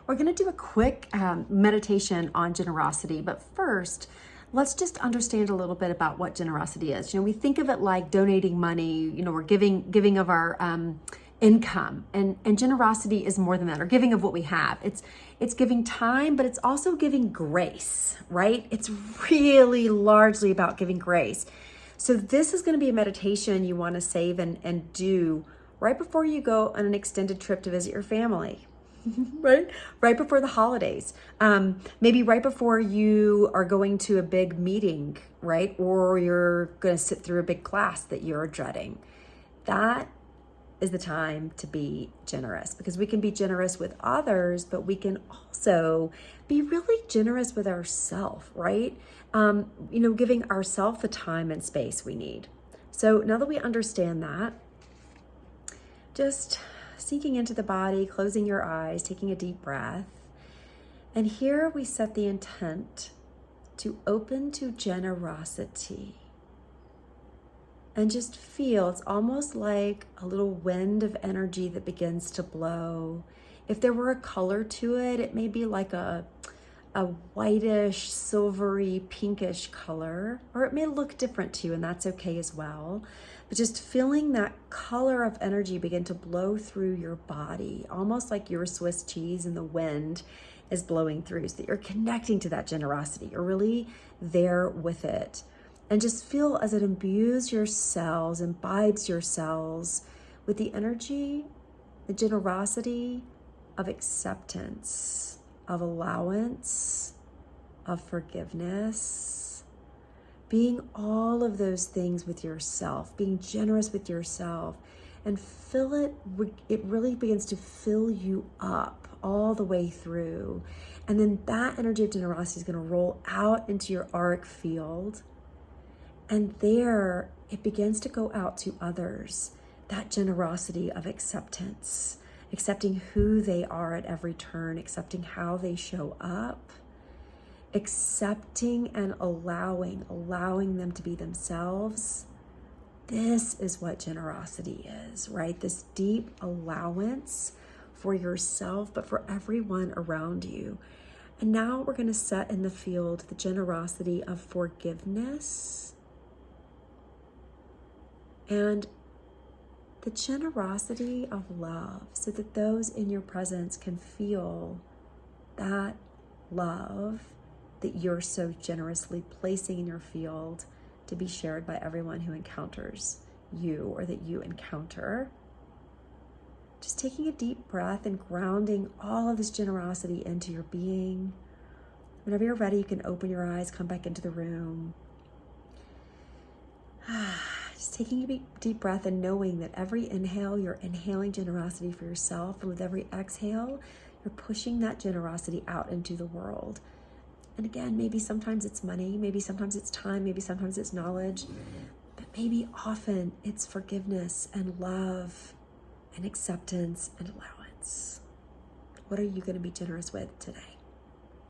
We're going to do a quick meditation on generosity, but first, let's just understand a little bit about what generosity is. We think of it like donating money, we're giving of our income, and generosity is more than that, or giving of what we have. It's giving time, but it's also giving grace, right? It's really largely about giving grace. So this is going to be a meditation you want to save and do right before you go on an extended trip to visit your family. Right before the holidays, maybe right before you are going to a big meeting, right? Or you're going to sit through a big class that you're dreading. That is the time to be generous, because we can be generous with others, but we can also be really generous with ourselves, right? Giving ourselves the time and space we need. So now that we understand that, just sinking into the body, closing your eyes, taking a deep breath. And here we set the intent to open to generosity. And just feel, it's almost like a little wind of energy that begins to blow. If there were a color to it, it may be like a whitish, silvery, pinkish color, or it may look different to you, and that's okay as well. But just feeling that color of energy begin to blow through your body, almost like you're Swiss cheese and the wind is blowing through, so that you're connecting to that generosity. You're really there with it. And just feel as it imbues your cells, imbibes your cells with the energy, the generosity of acceptance, of allowance, of forgiveness, being all of those things with yourself, being generous with yourself, and fill it, it really begins to fill you up all the way through. And then that energy of generosity is going to roll out into your auric field. And there it begins to go out to others, that generosity of acceptance, accepting who they are at every turn, accepting how they show up, accepting and allowing them to be themselves. This is what generosity is, right? This deep allowance for yourself, but for everyone around you. And now we're going to set in the field the generosity of forgiveness and the generosity of love, so that those in your presence can feel that love that you're so generously placing in your field to be shared by everyone who encounters you or that you encounter. Just taking a deep breath and grounding all of this generosity into your being. Whenever you're ready, you can open your eyes, come back into the room. Just taking a deep breath and knowing that every inhale, you're inhaling generosity for yourself. And with every exhale, you're pushing that generosity out into the world. And again, maybe sometimes it's money, maybe sometimes it's time, maybe sometimes it's knowledge, but maybe often it's forgiveness and love and acceptance and allowance. What are you going to be generous with today?